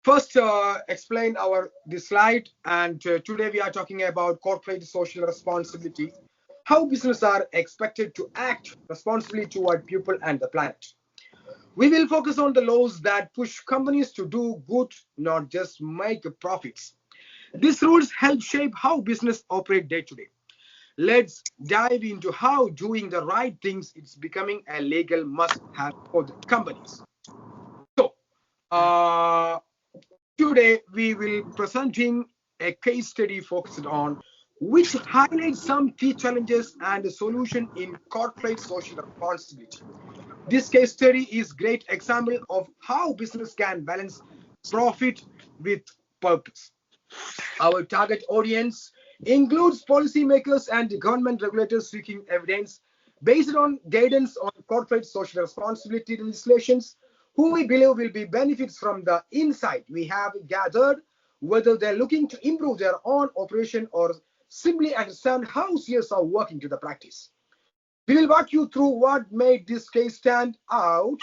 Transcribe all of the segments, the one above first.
First, explain our this slide, and today we are talking about corporate social responsibility, how businesses are expected to act responsibly toward people and the planet. We will focus on the laws that push companies to do good, not just make profits. These rules help shape how business operate day to day. Let's dive into how doing the right things is becoming a legal must-have for the companies. So, uh, today we will presenting a case study focused on which highlights some key challenges and the solution in corporate social responsibility. This case study is great example of how business can balance profit with purpose. Our target audience includes policymakers and government regulators seeking evidence based on guidance on corporate social responsibility legislations, who we believe will be benefits from the insight we have gathered, whether they're looking to improve their own operation or simply understand how CS are working to the practice. We will walk you through what made this case stand out,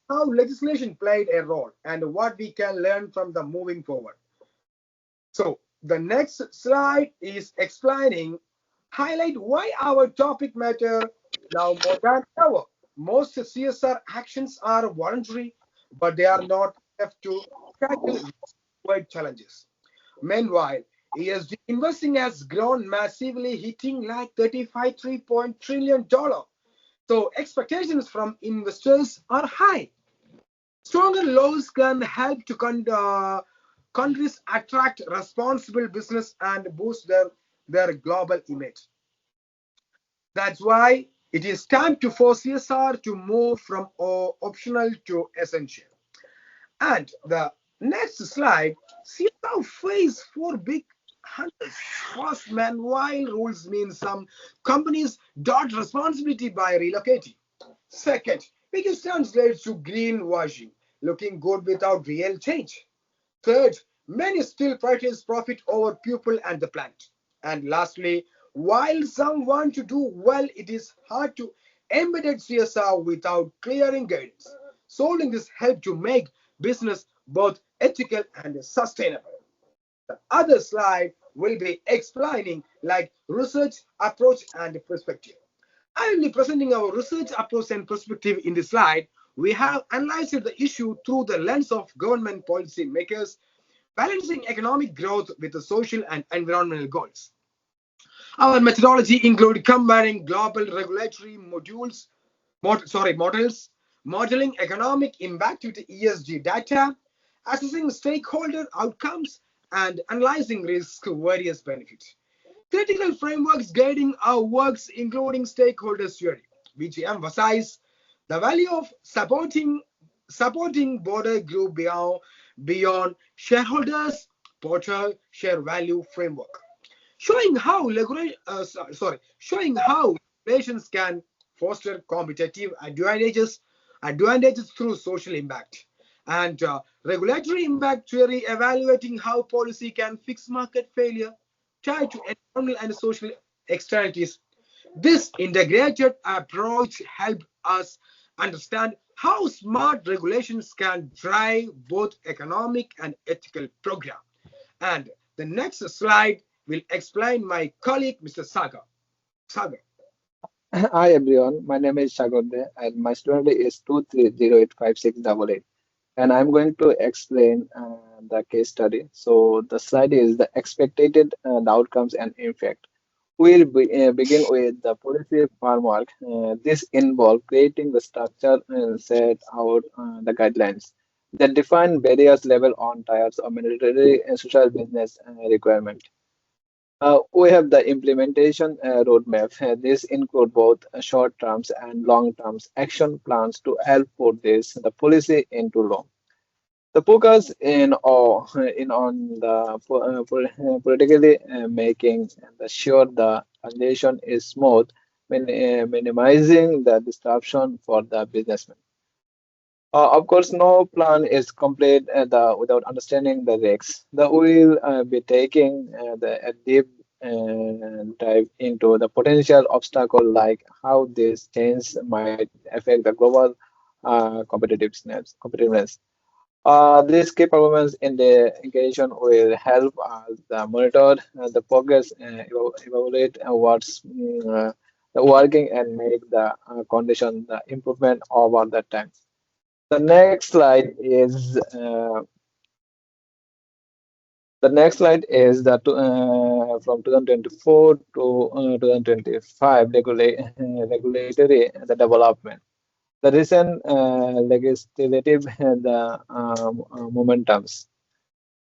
how legislation played a role, and what we can learn from the moving forward. So the next slide is explaining, highlight why our topic matter now more than ever. Most CSR actions are voluntary, but they are not left to tackle worldwide challenges. Meanwhile, ESG investing has grown massively, hitting like 35 3 trillion. So expectations from investors are high. Stronger laws can help to countries attract responsible business and boost their global image. That's why it is time to for CSR to move from optional to essential. And the next slide, CSR face four big hunters. First, manual rules mean some companies dodge responsibility by relocating. Second, which translates to greenwashing, looking good without real change. Third, many still prioritize profit over people and the planet. And lastly, while some want to do well, it is hard to embed CSR without clearing guidance. Solving this help to make business both ethical and sustainable. The other slide will be explaining like research approach and perspective. I will be presenting our research approach and perspective in this slide. We have analyzed the issue through the lens of government policy makers, balancing economic growth with the social and environmental goals. Our methodology includes comparing global regulatory models, modeling economic impact with ESG data, assessing stakeholder outcomes, and analyzing risk various benefits. Critical frameworks guiding our works, including stakeholder theory, which emphasize the value of supporting border group beyond shareholders portal share value framework, showing how showing how regulations can foster competitive advantages through social impact, and regulatory impact theory evaluating how policy can fix market failure tied to environmental and social externalities. This integrated approach helped us understand how smart regulations can drive both economic and ethical program. And the next slide will explain my colleague, Mr. Sagar. Hi everyone, my name is Shagode and my student is 2308568, and I'm going to explain the case study. So the slide is the expected the outcomes and impact. We'll begin with the policy framework. This involves creating the structure and set out the guidelines that define various level on tiers of mandatory and social business requirement. We have the implementation roadmap. This include both short terms and long terms action plans to help put this the policy into law. The focus in on the politically making the sure the transition is smooth, minimizing the disruption for the businessman. Of course, no plan is complete without understanding the risks. The will be taking a deep dive into the potential obstacle, like how this change might affect the global competitiveness. This key performance indication will help us monitor the progress, evaluate what's working, and make the condition the improvement over the time. The next slide is from 2024 to 2025 regulatory the development. The recent legislative momentums.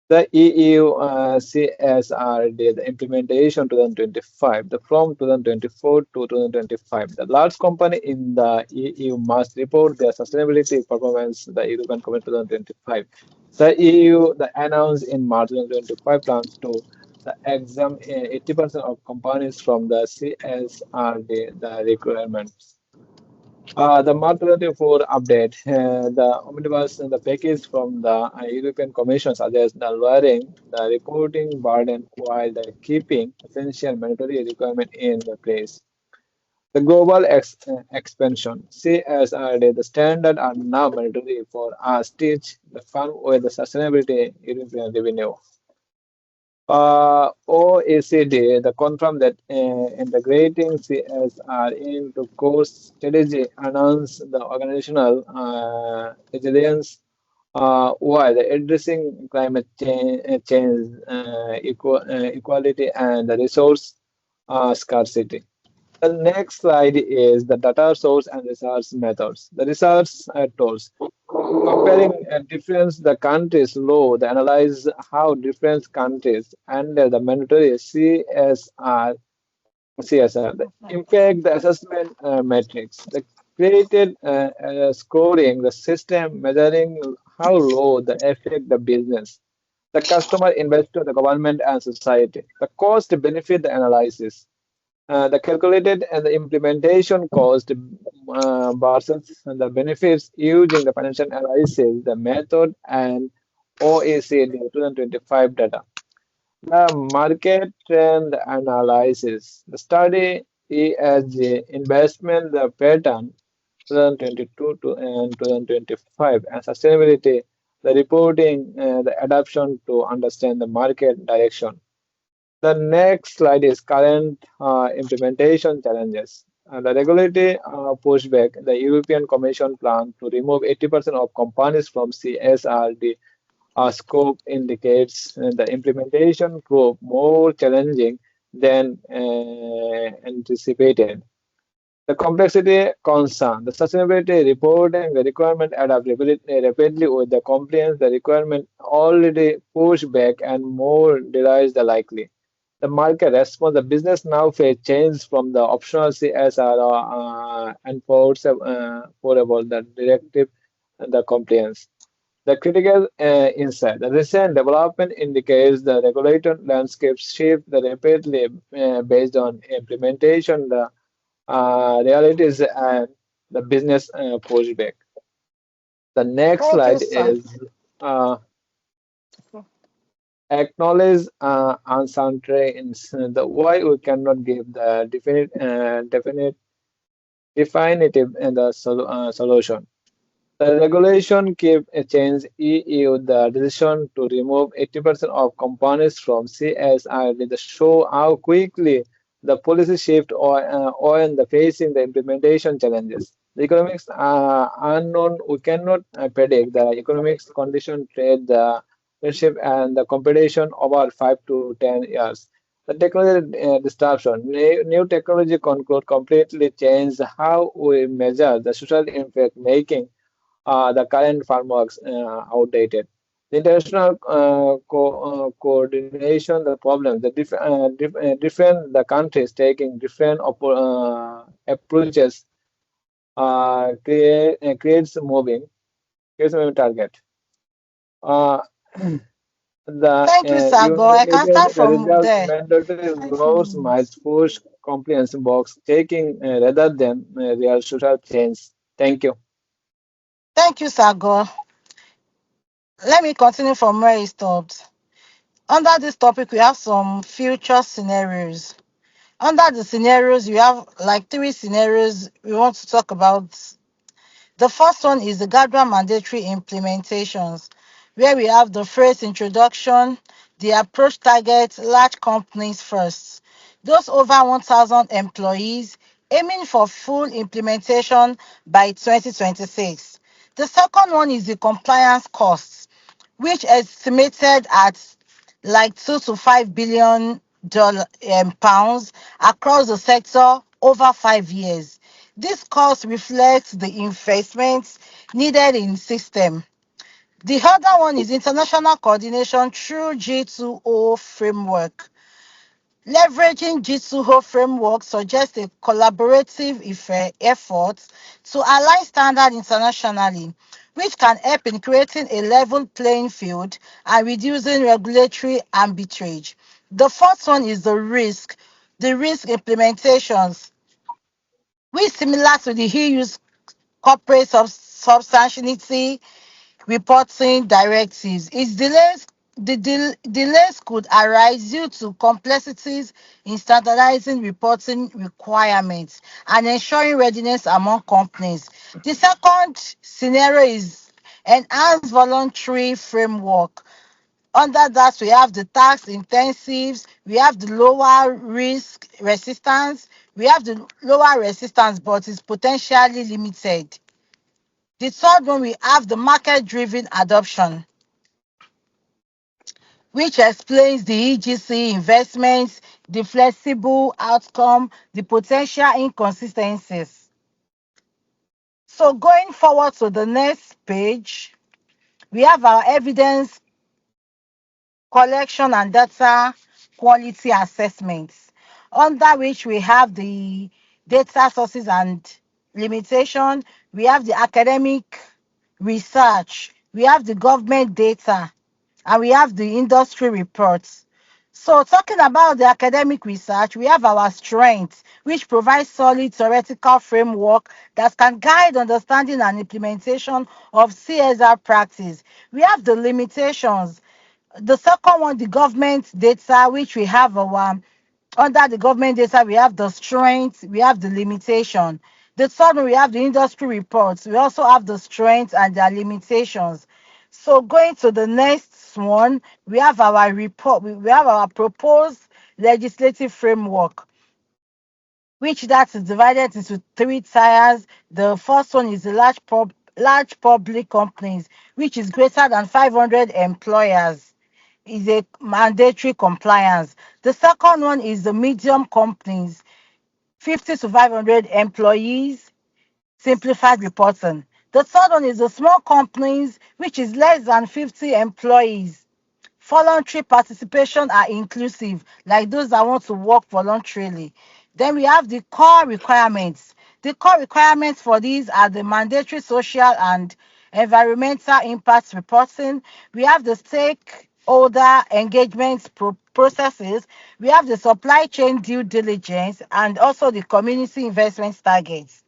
The EU CSRD, the implementation 2025, from 2024 to 2025. The large company in the EU must report their sustainability performance, the European Commission 2025. The EU announced in March 2025 plans to exempt 80% of companies from the CSRD, the requirements. The March 2024 update, the omnibus, the package from the European Commission suggests the lowering the reporting burden while the keeping essential mandatory requirement in the place. The global expansion, CSRD, the standard are now mandatory for us teach the firm with the sustainability European revenue. OECD, the confirm that integrating CSR into core strategy announced the organizational resilience while addressing climate change, equality, and the resource scarcity. The next slide is the data source and research methods. The research tools comparing different the countries law, they analyze how different countries under the mandatory CSR impact the assessment metrics. The created scoring the system measuring how low the affect the business, the customer, investor, the government, and society. The cost benefit analysis. The calculated and the implementation cost versus the benefits using the financial analysis, the method, and OECD 2025 data. The market trend analysis. The study ESG investment the pattern 2022 to and 2025 and sustainability. The reporting, the adoption to understand the market direction. The next slide is current implementation challenges. The regulatory pushback, the European Commission plan to remove 80% of companies from CSRD scope indicates the implementation proved more challenging than anticipated. The complexity concern, the sustainability reporting, the requirement adapt rapidly with the compliance, the requirement already pushed back and more delays the likely. The market response, the business now face change from the optional CSR enforceable, the directive, and the compliance. The critical insight, the recent development indicates the regulator landscape shift rapidly based on implementation, the realities, and the business pushback. The next Thank you, slide sir. is uh, acknowledge uncertainties, the why we cannot give the definitive and the solution. The regulation keep a change EU the decision to remove 80% of companies from CSI with the show how quickly the policy shift or in the facing the implementation challenges. The economics are unknown. We cannot predict the economics condition, trade, the leadership, and the competition over 5 to 10 years. The technology disruption, new technology could completely change how we measure the social impact, making the current frameworks outdated. The international coordination, the problems, different the countries taking different approaches creates moving target. Uh, the Thank you, sir. Go. I can united start from results there. mandatory Five laws might minutes. push compliance box taking rather than real social change. Thank you. Thank you, sir. Go. Let me continue from where he stopped. Under this topic, we have some future scenarios. Under the scenarios, we have like three scenarios we want to talk about. The first one is the gradual mandatory implementations. where we have the phrase introduction. The approach targets large companies first, those over 1,000 employees, aiming for full implementation by 2026. The second one is the compliance costs, which estimated at like 2 to 5 billion pounds across the sector over 5 years. This cost reflects the investments needed in system. The other one is international coordination through G2O framework. Leveraging G2O framework suggests a collaborative effort to align standards internationally, which can help in creating a level playing field and reducing regulatory arbitrage. The fourth one is the risk implementations, which similar to the EU's corporate substantiality reporting directives. Delays could arise due to complexities in standardizing reporting requirements and ensuring readiness among companies. The second scenario is enhanced voluntary framework. Under that, we have the tax intensives, we have the lower risk resistance, we have the lower resistance, but it's potentially limited. The third one, we have the market-driven adoption, which explains the EGC investments, the flexible outcome, the potential inconsistencies. So going forward to the next page, we have our evidence collection and data quality assessments, under which we have the data sources and limitation, we have the academic research, we have the government data, and we have the industry reports. So talking about the academic research, we have our strengths, which provides solid theoretical framework that can guide understanding and implementation of CSR practice. We have the limitations. The second one, the government data, which we have our under the government data, we have the strength, we have the limitation. The third one, we have the industry reports. We also have the strengths and their limitations. So going to the next one, we have our report, we have our proposed legislative framework, which that is divided into three tiers. The first one is the large public companies, which is greater than 500 employers, is a mandatory compliance. The second one is the medium companies, 50 to 500 employees, simplified reporting. The third one is the small companies, which is less than 50 employees. Voluntary participation are inclusive, like those that want to work voluntarily. Then we have the core requirements. The core requirements for these are the mandatory social and environmental impact reporting. We have the stakeholder engagement processes. We have the supply chain due diligence and also the community investment targets.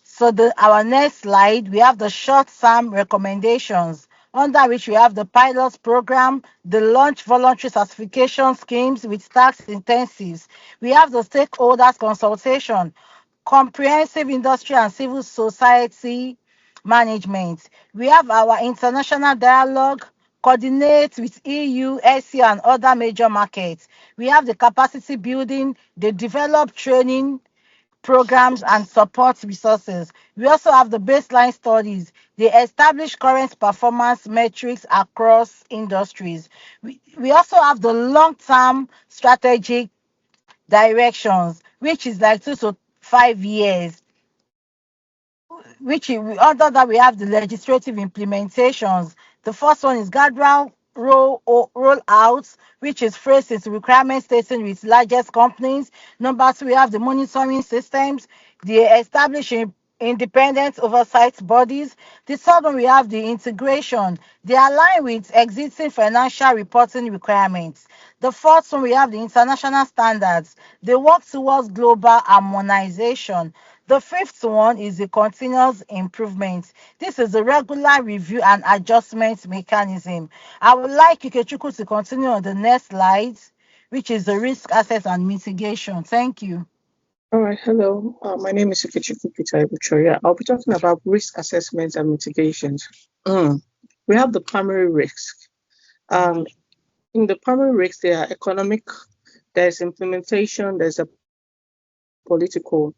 So our next slide, we have the short-term recommendations, under which we have the pilot program, the launch voluntary certification schemes with tax intensives. We have the stakeholders consultation, comprehensive industry and civil society management. We have our international dialogue, coordinate with EU, SC, and other major markets. We have the capacity building, the develop training programs and support resources. We also have the baseline studies. They establish current performance metrics across industries. We also have the long-term strategic directions, which is like 2 to 5 years. Under that, we have the legislative implementations. The first one is gradual rollouts, which is phrased as requirement stating with largest companies. Number two, we have the monitoring systems, the establishing independent oversight bodies. The third one, we have the integration. They align with existing financial reporting requirements. The fourth one, we have the international standards. They work towards global harmonization. The fifth one is the continuous improvement. This is a regular review and adjustment mechanism. I would like Ikechukwu to continue on the next slide, which is the risk assess and mitigation. Thank you. All right, hello. My name is Ikechukwu Peter Ibuchoya. I'll be talking about risk assessments and mitigations. We have the primary risk. In the primary risks, there are economic, there's implementation, there's a political.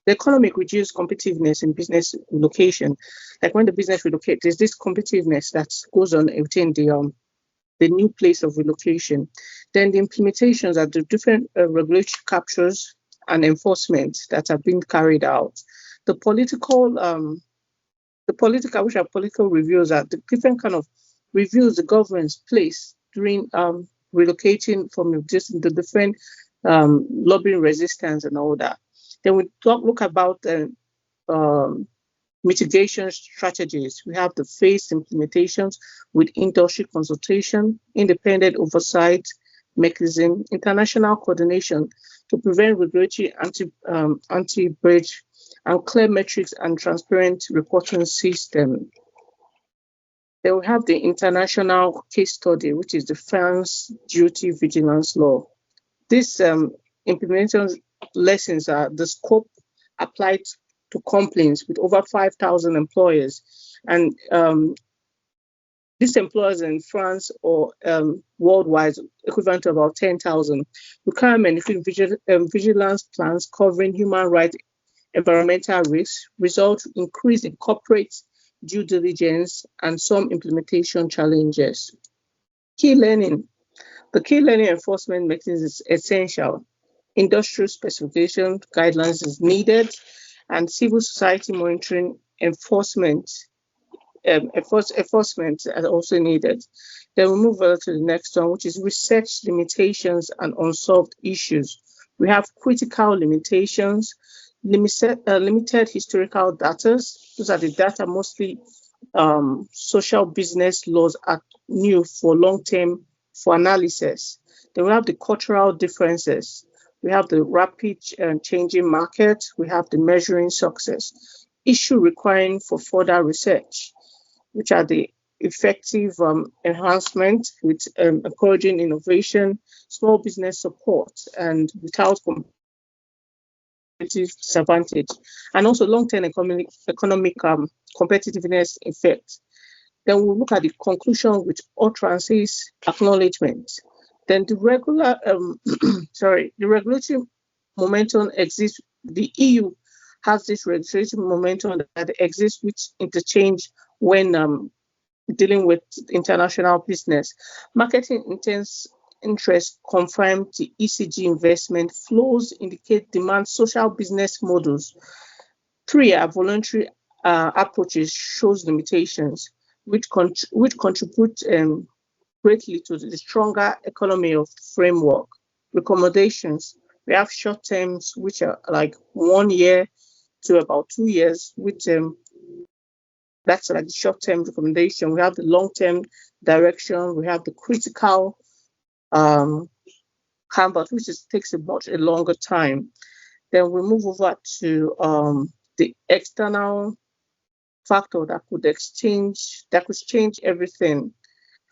The economic reduce competitiveness in business relocation. Like when the business relocates, there's this competitiveness that goes on within the new place of relocation. Then the implementations are the different regulatory captures and enforcement that are being carried out. The political, which are political reviews, are the different kind of reviews the government's place during relocating from just the different lobbying resistance and all that. Then we look about mitigation strategies. We have the phased implementations with industry consultation, independent oversight mechanism, international coordination to prevent regulatory anti-bridge, and clear metrics and transparent reporting system. Then we have the international case study, which is the France Duty Vigilance Law. These implementation lessons are the scope applied to complaints with over 5,000 employers. And these employers in France or worldwide equivalent to about 10,000 requirement include vigilance plans covering human rights, environmental risks, result increase in corporate due diligence, and some implementation challenges. Key learning. The key learning enforcement mechanism is essential. Industrial specification guidelines is needed, and civil society monitoring enforcement are also needed. Then we move on to the next one, which is research limitations and unsolved issues. We have critical limitations, limited historical data. Those are the data mostly social business laws are new for long-term for analysis. Then we have the cultural differences. We have the rapid changing market. We have the measuring success. Issue requiring for further research, which are the effective enhancement with encouraging innovation, small business support, and without competitive disadvantage, and also long-term economic competitiveness effect. Then we'll look at the conclusion with utterances, acknowledgement. Then the regulatory momentum exists. The EU has this regulatory momentum that exists, which interchange when dealing with international business. Marketing intense interest confirmed the ECG investment flows indicate demand social business models. 3 are voluntary approaches shows limitations, which contribute greatly to the stronger economy of framework. Recommendations. We have short terms, which are like 1 year to about 2 years, which that's like the short-term recommendation. We have the long-term direction. We have the critical canvas, which takes a much longer time. Then we move over to the external factor that could change everything.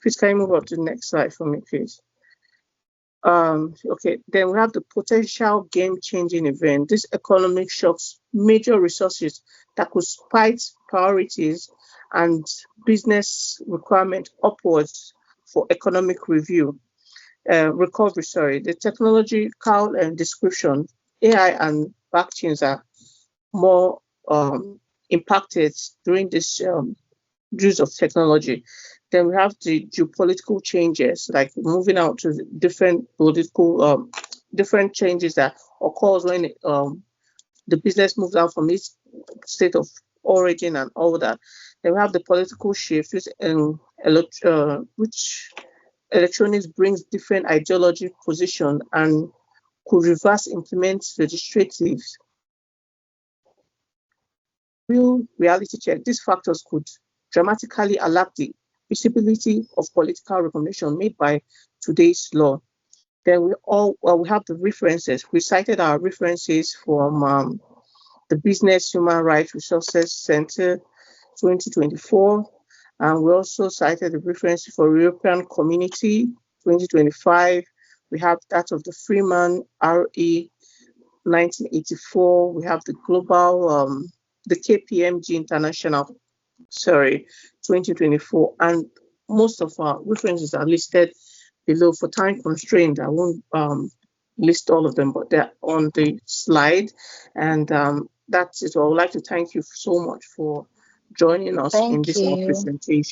Please can you move on to the next slide for me, please? Okay, then we have the potential game-changing event. This economic shocks major resources that could spike priorities and business requirement upwards for economic recovery. The technological description, AI and blockchains are more impacted during this use of technology. Then we have the geopolitical changes, like moving out to the different political, different changes that occurs when the business moves out from its state of origin and all that. Then we have the political shift, which electronics brings different ideology position and could reverse implement legislative. Real reality check. These factors could dramatically alter the visibility of political recognition made by today's law. Then we have the references. We cited our references from the Business Human Rights Resources Center 2024, and we also cited the reference for European Community 2025. We have that of the Freeman RE 1984. We have the global, the KPMG International 2024. And most of our references are listed below. For time constraint, I won't list all of them, but they're on the slide. And that's it. So I would like to thank you so much for joining us in Thank this you. presentation.